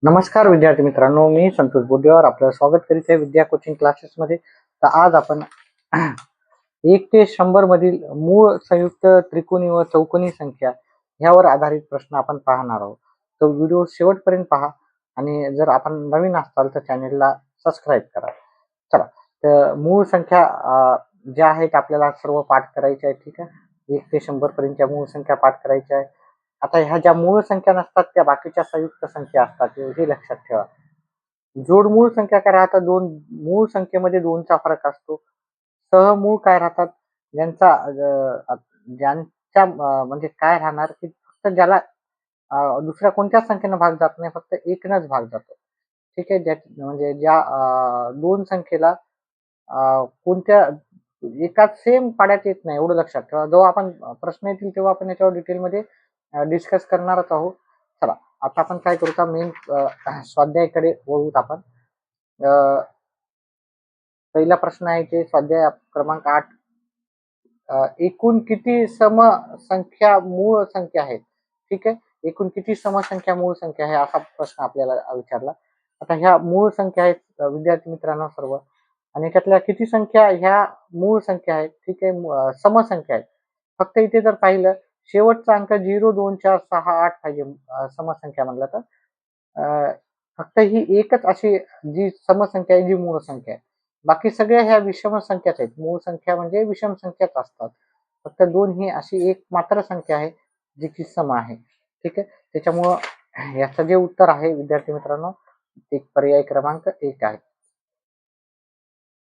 नमस्कार विद्यार्थी मित्रांनो, मी संतोष बोडेवार आपलं स्वागत करीत आहे विद्या कोचिंग क्लासेसमध्ये. तर आज आपण 1 ते 100 मधील मूळ संयुक्त त्रिकोणी व चौकोनी संख्या ह्यावर आधारित प्रश्न आपण पाहणार आहोत. तो व्हिडिओ शेवटपर्यंत पहा आणि जर आपण नवीन असाल तर चॅनेलला सबस्क्राईब करा. चला, तर मूळ संख्या ज्या आहेत आपल्याला सर्व पाठ करायच्या आहेत. ठीक आहे, 1 ते 100 पर्यंतच्या मूळ संख्या पाठ करायच्या आहेत. आता ह्या ज्या मूळ संख्या नसतात त्या बाकीच्या संयुक्त संख्या असतात, हे लक्षात ठेवा. जोड मूळ संख्या काय राहतात? दोन मूळ संख्येमध्ये दोनचा फरक असतो. सहमूळ काय राहतात? ज्यांचा ज्यांच्या म्हणजे काय राहणार की फक्त ज्याला दुसऱ्या कोणत्याच संख्येनं भाग जात नाही, फक्त एकनंच भाग जातो. ठीक आहे, म्हणजे ज्या दोन संख्येला कोणत्या एकाच सेम पाड्यात येत नाही, एवढं लक्षात ठेवा. जेव्हा आपण प्रश्न येतील तेव्हा आपण याच्यावर डिटेलमध्ये डिस्कस करणारच आहोत. चला, आता आपण काय करू का मेन स्वाध्यायाकडे वळूत आपण. पहिला प्रश्न आहे ते स्वाध्याय क्रमांक 8. एकूण किती समसंख्या मूळ संख्या आहेत? ठीक आहे, एकूण किती समसंख्या मूळ संख्या आहे असा प्रश्न आपल्याला विचारला. आता ह्या मूळ संख्या आहेत विद्यार्थी मित्रांनो सर्व, आणि त्यातल्या किती संख्या ह्या मूळ संख्या आहेत? ठीक आहे, समसंख्या आहेत. फक्त इथे जर पाहिलं शेवटचा अंक 0, 2, 4, 6, 8 पाहिजे समसंख्या म्हणलं तर. फक्त ही एकच अशी जी समसंख्या आहे जी मूळ संख्या आहे. बाकी सगळ्या ह्या विषम संख्याच आहेत. मूळ संख्या म्हणजे विषम संख्याच असतात. फक्त 2 ही अशी एक मात्र संख्या आहे जी की सम आहे. ठीक आहे, त्याच्यामुळं याचं जे उत्तर आहे विद्यार्थी मित्रांनो, एक पर्याय क्रमांक 1 आहे.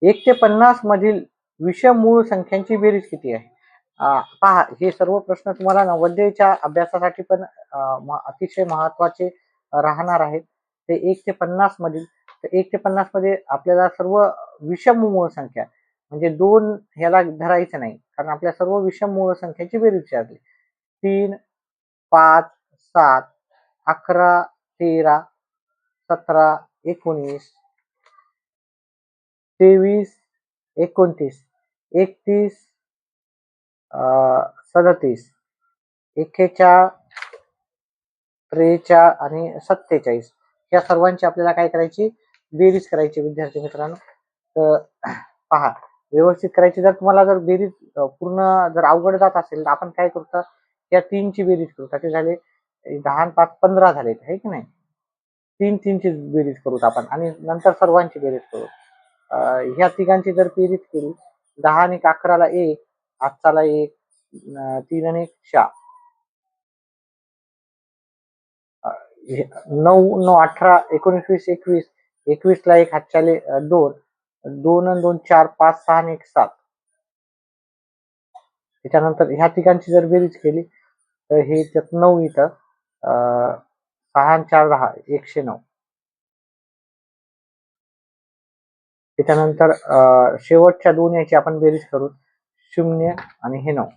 1 ते 50 मधील विषम मूळ संख्यांची बेरीज किती आहे? पहा, हे सर्व प्रश्न तुम्हाला नवोदयच्या अभ्यासासाठी पण अतिशय महत्वाचे राहणार आहेत. ते 1 ते 50 मधील, तर 1 ते 50 मध्ये आपल्याला सर्व विषम मूळ संख्या म्हणजे 2 ह्याला धरायचं नाही, कारण आपल्या सर्व विषम मूळ संख्येची बेरीज विचारली. 3, 5, 7, 11, 13, 17, 19, 23, 29, 31, 37, 41, 43 आणि 47 या सर्वांची आपल्याला काय करायची? बेरीज करायची विद्यार्थी मित्रांनो. तर पहा, व्यवस्थित करायची. जर तुम्हाला जर बेरीज पूर्ण जर अवघड जात असेल तर आपण काय करू, या 3ची बेरीज करू. ते झाले 10 आणि 5 15 झाले, आहे की नाही? 3 ची बेरीज करू आपण आणि नंतर सर्वांची बेरीज करू. ह्या तिघांची जर बेरीज केली, 10 आणि 11ला 1, 8ला 1, 3 आणि 1 4, 9 9 18 19 20 21, 21ला 1, 8च्याले 2, 2 आणि 2 4, 5 6 आणि 1 7. त्याच्यानंतर ह्या तिघांची जर बेरीज केली तर हे त्यात 9 इथं, 6 आणि 4 10, 109. त्याच्यानंतर शेवटच्या 2 याची आपण बेरीज करू, 0 आणि हे 9.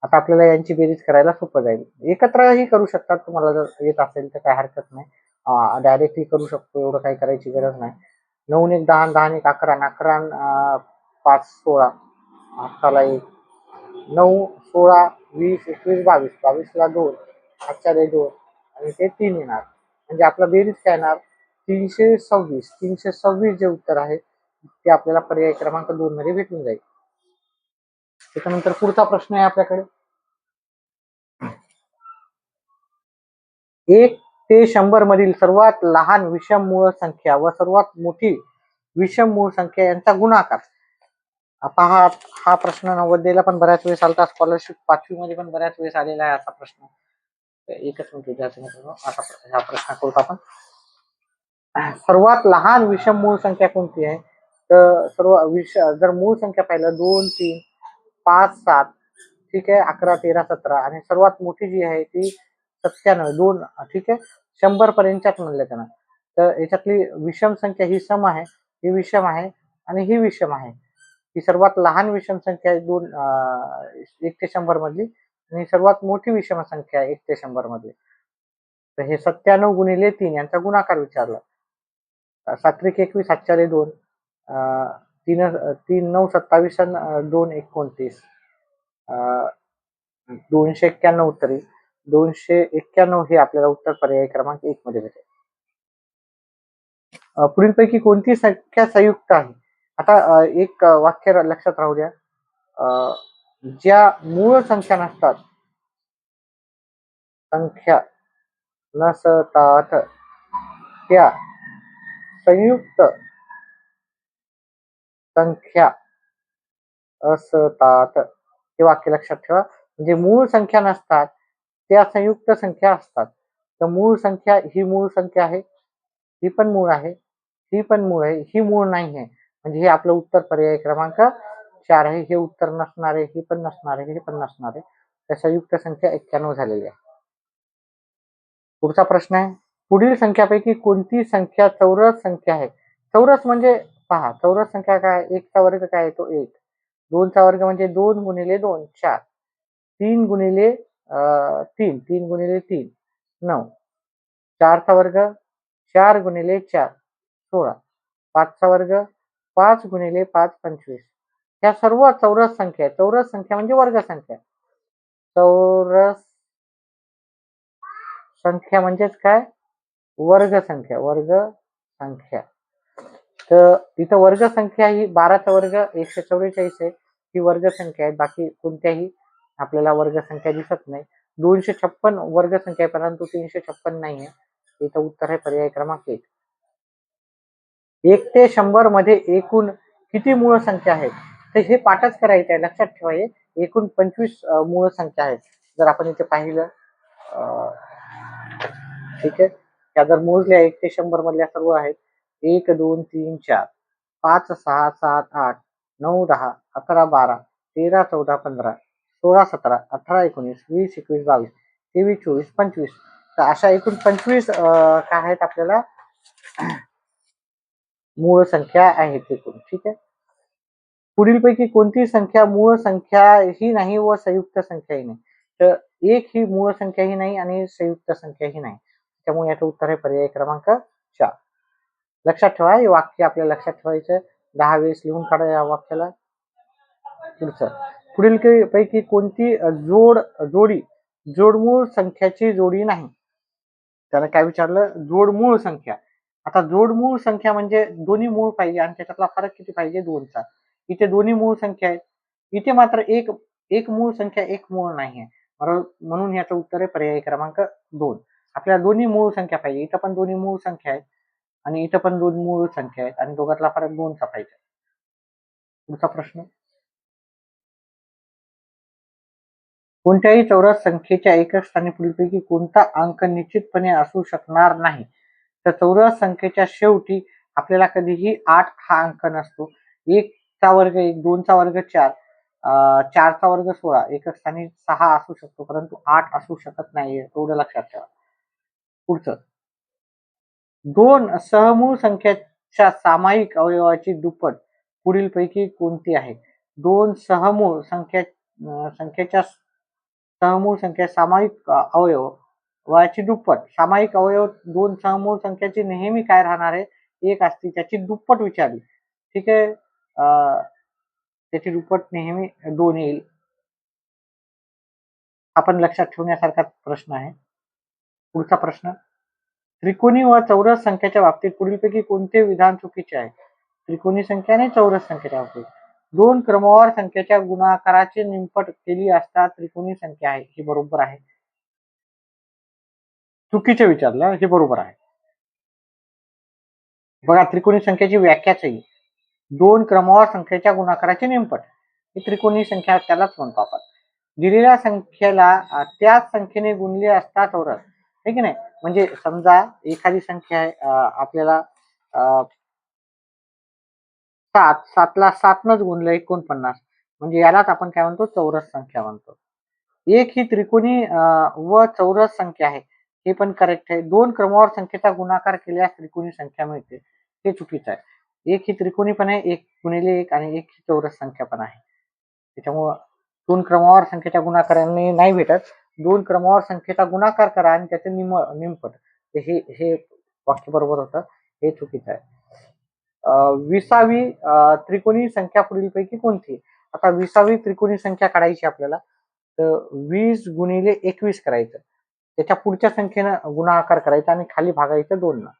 आता आपल्याला यांची बेरीज करायला सोपं जाईल. एकत्रही करू शकतात, तुम्हाला जर येत असेल तर काय हरकत नाही. डायरेक्टली करू शकतो, एवढं काही करायची गरज नाही. 9 1 10, 10 1 11, 11 5 16, 8ला 1, 9 16 20 21 22, 22ला 2, 8च्याला 2 आणि ते 3 येणार. म्हणजे आपला बेरीज काय येणार? 326. 326 जे उत्तर आहे ते आपल्याला पर्याय क्रमांक 2 मध्ये भेटून जाईल. त्याच्यानंतर पुढचा प्रश्न आहे आपल्याकडे. 1 ते 100 मधील सर्वात लहान विषम मूळ संख्या व सर्वात मोठी विषम मूळ संख्या यांचा गुणाकार. पहा, हा प्रश्न नवोदयला पण बऱ्याच वेळेस आलता, स्कॉलरशिप 5वी मध्ये पण बऱ्याच वेळेस आलेला आहे असा प्रश्न. एकच मिनिट विद्यार्थी मित्रांनो, आता हा प्रश्न करू आपण. सर्वात लहान विषम मूळ संख्या कोणती आहे? तर जर मूळ संख्या पाहिलं 2 3 5 7, ठीक आहे, 11 13 17 आणि सर्वात मोठी जी आहे ती 97 2, ठीक आहे, 100 पर्यंतच्याच म्हणलं त्यांना. तर याच्यातली विषम संख्या ही सम आहे, ही विषम आहे आणि ही विषम आहे. ही सर्वात लहान विषम संख्या आहे 1 ते 100 मधली, आणि सर्वात मोठी विषम संख्या आहे 1 ते 100 मधली. तर हे 97 गुणिले 3 यांचा गुणाकार विचारला. 7 त्रिक 21, 7 2, 3 9 27 आणि 2 29, 291 उत्तरी. 291 हे आपल्याला उत्तर पर्याय क्रमांक 1 मध्ये भेटेल. पुढीलपैकी कोणती संख्या संयुक्त आहे? आता एक वाक्य लक्षात राहू द्या. ज्या मूळ संख्या नसतात, संख्या नसतात त्या संयुक्त संख्या असतात. हे वाक्य लक्षात ठेवा. म्हणजे मूळ संख्या नसतात त्या संयुक्त संख्या असतात. तर मूळ संख्या ही मूळ संख्या आहे, ही पण मूळ आहे, ही पण मूळ आहे, ही मूळ नाही आहे. म्हणजे हे आपलं उत्तर पर्याय क्रमांक 4 आहे. हे उत्तर नसणार आहे, हे पण नसणार आहे, हे पण नसणार आहे. तर संयुक्त संख्या 91 झालेली आहे. पुढचा प्रश्न आहे, पुढील संख्यापैकी कोणती संख्या चौरस संख्या आहे? चौरस म्हणजे पहा, चौरस संख्या काय? 1 चा वर्ग काय येतो? 1. 2 चा वर्ग म्हणजे 2 गुणिले 2 4. 3 गुणिले 3 3 गुणिले 3 9. 4 चा वर्ग 4 गुणिले 4 16. 5 चा वर्ग 5 गुणिले 5 25. ह्या सर्व चौरस संख्या आहेत. चौरस संख्या म्हणजे वर्ग संख्या. चौरस संख्या म्हणजेच काय? वर्ग संख्या, वर्ग संख्या. तर इथं वर्ग संख्या ही 12चा वर्ग 144 आहे. ही वर्ग संख्या आहे. बाकी कोणत्याही आपल्याला वर्ग संख्या दिसत नाही. 256 वर्ग संख्या आहे, परंतु 356 नाही आहे. इथं उत्तर आहे पर्याय क्रमांक 1. 1 ते 100 मध्ये एकूण किती मूळ संख्या आहेत? तर हे पाठच करायचं आहे. लक्षात ठेवा, हे एकूण 25 मूळ संख्या आहेत. जर आपण इथे पाहिलं, ठीक आहे, त्या जर मोजल्या 1 ते 100 मधल्या सर्व आहेत. 1 2 3 4 5 6 7 8 9 10 11 12 13 14 15 16 17 18 19 20 21 22 23 24 25. तर अशा एकूण 25 काय आहेत आपल्याला मूळ संख्या आहेत एकूण. ठीक आहे. पुढीलपैकी कोणती संख्या मूळ संख्या ही नाही व संयुक्त संख्याही नाही? तर 1 ही मूळ संख्याही नाही आणि संयुक्त संख्याही नाही. त्यामुळे याचं उत्तर आहे पर्याय क्रमांक 4. लक्षात ठेवा, हे वाक्य आपल्याला लक्षात ठेवायचं. 10 वेळेस लिहून काढा या वाक्याला. पुढचं, पुढील पैकी कोणती जोडी जोडमूळ संख्याची जोडी नाही? त्याला काय विचारलं? जोडमूळ संख्या. आता जोडमूळ संख्या म्हणजे दोन्ही मूळ पाहिजे आणि त्याच्यातला फरक किती पाहिजे? 2चा. इथे दोन्ही मूळ संख्या आहेत. इथे मात्र एक एक मूळ संख्या एक मूळ नाही आहे. म्हणून याचं उत्तर आहे पर्याय क्रमांक 2. आपल्याला दोन्ही मूळ संख्या पाहिजे. इथं पण दोन्ही मूळ संख्या आहेत आणि इथं पण 2 मूळ संख्या आहेत आणि दोघातला फरक 2चा पाहिजे. पुढचा प्रश्न, कोणत्याही चौरस संख्येच्या एकक स्थानी पुढीलपैकी कोणता अंक निश्चितपणे असू शकणार नाही? तर चौरस संख्येच्या शेवटी आपल्याला कधीही 8 हा अंक नसतो. 1 चा वर्ग 1, 2 चा वर्ग 4, 4 चा वर्ग 16, एकक स्थानी 6 असू शकतो, परंतु 8 असू शकत नाही. एवढं लक्षात ठेवा. पुढचं, 2 सहमूळ संख्येच्या सामायिक अवयवाची दुप्पट पुढीलपैकी कोणती आहे? 2 सहमूळ संख्येच्या सहमूळ संख्या सामायिक अवयवाची दुप्पट. सामायिक अवयव 2 सहमूळ संख्याची नेहमी काय राहणार आहे? 1 असते. त्याची दुप्पट विचारली. ठीक आहे. त्याची दुप्पट नेहमी 2 येईल. आपण लक्षात ठेवण्यासारखा प्रश्न आहे. पुढचा प्रश्न, त्रिकोणी व चौरस संख्येच्या बाबतीत पुढीलपैकी कोणते विधान चुकीचे आहे? त्रिकोणी संख्या आणि चौरस संख्येच्या बाबतीत 2 क्रमवार संख्येच्या गुणाकाराची निमपट केली असता त्रिकोणी संख्या आहे. हे बरोबर आहे. चुकीचे विचारलं, हे बरोबर आहे. बघा, त्रिकोणी संख्येची व्याख्याच आहे. 2 क्रमवार संख्येच्या गुणाकाराची निमपट ही त्रिकोणी संख्या त्यालाच म्हणतो आपण. दिलेल्या संख्येला त्याच संख्येने गुणले असता चौरस, आहे की नाही? म्हणजे समजा एखादी संख्या आहे, आपल्याला 7, 7ला 7नच गुणलं 49, म्हणजे यालाच आपण काय म्हणतो? चौरस संख्या म्हणतो. 1 ही त्रिकोणी व चौरस संख्या आहे. हे पण करेक्ट आहे. 2 क्रमवार संख्येचा गुणाकार केल्यास त्रिकोणी संख्या मिळते. हे चुकीचं आहे. 1 ही त्रिकोणी पण आहे, 1 गुणिले 1 आणि 1 ही चौरस संख्या पण आहे. त्याच्यामुळं 2 क्रमवार संख्येच्या गुणाकाराने नाही भेटत. 2 क्रमवार संख्येचा गुणाकार करा आणि त्याचे निमपट. हे हे वाक्य बरोबर होतं. हे चुकीचं आहे. 20वी त्रिकोणी संख्या पुढीलपैकी कोणती? आता 20वी त्रिकोणी संख्या काढायची आपल्याला. तर 20 गुणिले 21 करायचं. त्याच्या पुढच्या संख्येनं गुणाकार करायचा आणि खाली भागायचं 2 नं.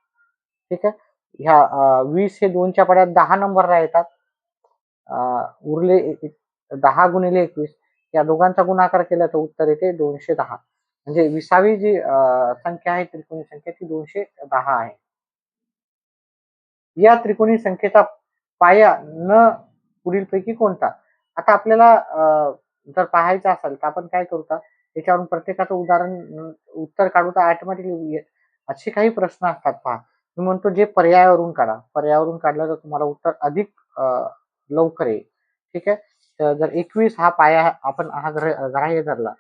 ठीक आहे. ह्या 20 हे 2च्या पाड्यात 10 नंबरला येतात. उरले 10 गुणिले 21 या दोघांचा गुणाकार केला तर उत्तर येते 210. म्हणजे 20वी जी संख्या आहे त्रिकोणी संख्या ती 210 आहे. या त्रिकोणी संख्येचा पाया न पुढीलपैकी कोणता? आता आपल्याला जर पाहायचं असेल तर आपण काय करू का, याच्यावरून प्रत्येकाचं उदाहरण उत्तर काढू तर ऑटोमॅटिकली असे काही प्रश्न असतात पहा. मी म्हणतो जे पर्यायावरून काढा. पर्यायावरून काढलं तर तुम्हाला उत्तर अधिक लवकर येईल. ठीक आहे. तर जर 21 हा पाया आपण हा ग्राह्य धरला,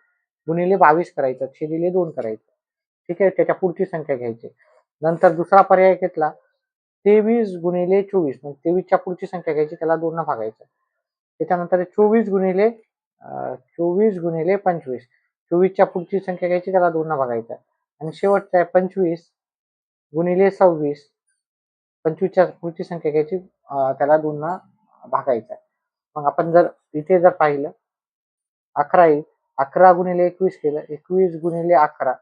गुणिले 22 करायचं, छेदिले 2 करायचं. ठीक आहे. त्याच्या पुढची संख्या घ्यायची. नंतर दुसरा पर्याय घेतला 23 गुणिले 24 म्हणजे 23च्या पुढची संख्या घ्यायची, त्याला 2 न भागायचं. त्याच्यानंतर 24 गुणिले 25 24च्या पुढची संख्या घ्यायची, त्याला 2 न भागायचं. आणि शेवटचा आहे 25 गुणिले 26 25च्या पुढची संख्या घ्यायची, त्याला 2 न भागायचं. मग आपण जर इथे जर पाहिलं 11 येईल. 11 गुणिले 21 केलं, 21 गुणिले 11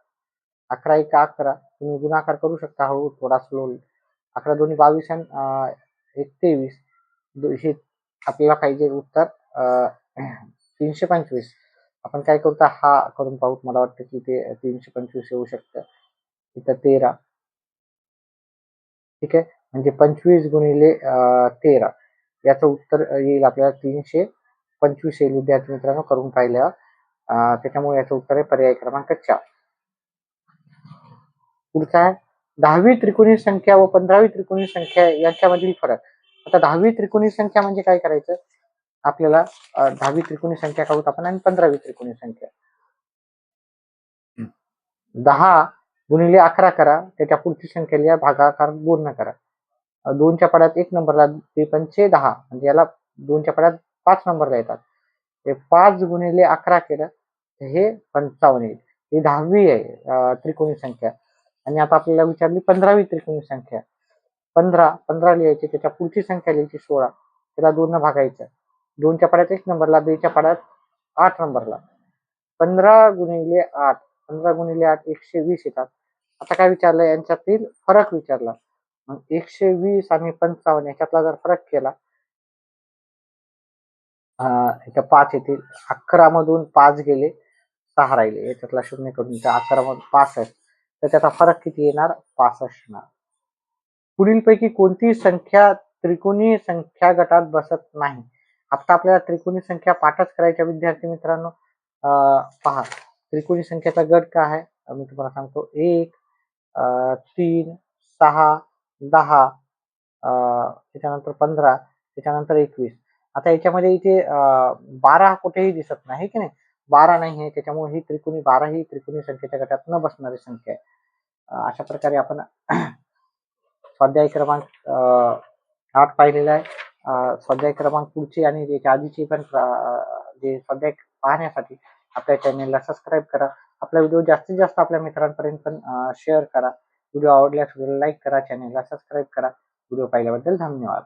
11 1 11 तुम्ही गुणाकार करू शकता हळू थोडा स्लो. 11 दोन्ही 22 आणि 1 23 हे आपल्याला पाहिजे उत्तर 325. आपण काय करू तर हा करून पाहू. मला वाटतं की ते 325 येऊ शकतं. इथं 13. ठीक आहे. म्हणजे 25 गुणिले 13 याचं उत्तर येईल आपल्याला 325 येईल. विद्यार्थी मित्रांनो करून पाहिल्या. त्याच्यामुळे याचं उत्तर आहे पर्याय क्रमांक 4. पुढचा आहे 10वी त्रिकोणी संख्या व 15वी त्रिकोणी संख्या यांच्यामधील फरक. आता 10वी त्रिकोणी संख्या म्हणजे काय करायचं, आपल्याला 10वी त्रिकोणी संख्या काढूत आपण आणि 15वी त्रिकोणी संख्या. 10 गुणिले 11 करा, त्याच्या पुढची संख्या लिहा, भागाकार 2 न करा. 2च्या पाड्यात 1 नंबरला ते पंचे 10 म्हणजे याला 2च्या पाड्यात 5 नंबरला येतात. हे 5 गुणिले 11 केलं तर हे 55 येईल. ही 10वी आहे त्रिकोणी संख्या. आणि आता आपल्याला विचारली 15वी त्रिकोणी संख्या. 15 लिहायची, त्याच्या पुढची संख्या लिहायची 16, त्याला 2 न भागायचं. 2च्या पाड्यात 1 नंबरला, 2च्या पाड्यात 8 नंबरला. 15 गुणिले 8 15 गुणिले 8 120 येतात. आता काय विचारलं, यांच्यातील फरक विचारला. मग 120 आणि 55 याच्यातला जर फरक केला, इथं 5 येतील. 11 मधून 5 गेले, 6 राहिले. याच्यातला 0 करून 11 मधून 65, तर त्याचा फरक किती येणार, 65 येणार. पुढीलपैकी कोणती संख्या त्रिकोणी संख्या गटात बसत नाही? आता आपल्याला त्रिकोणी संख्या पाठच करायच्या विद्यार्थी मित्रांनो. पहा त्रिकोणी संख्याचा गट काय आहे, मी तुम्हाला सांगतो. 1 3 6 10 त्याच्यानंतर 15 त्याच्यानंतर 21. आता याच्यामध्ये इथे 12 कुठेही दिसत नाही की नाही, 12 नाही आहे, त्याच्यामुळे ही त्रिकोणी 12 ही त्रिकोणी संख्येच्या गटात न बसणारी संख्या आहे. अशा प्रकारे आपण स्वाध्याय क्रमांक 8 पाहिलेला आहे. स्वाध्याय क्रमांक पुढची आणि त्याच्या आधीची पण जे स्वाध्याय पाहण्यासाठी आपल्या चॅनेलला सबस्क्राईब करा. आपला व्हिडिओ जास्तीत जास्त आपल्या मित्रांपर्यंत पण शेअर करा. व्हिडिओ आवडल्यास व्हिडिओला लाईक करा, चॅनेलला सबस्क्राईब करा. व्हिडिओ पाहिल्याबद्दल धन्यवाद.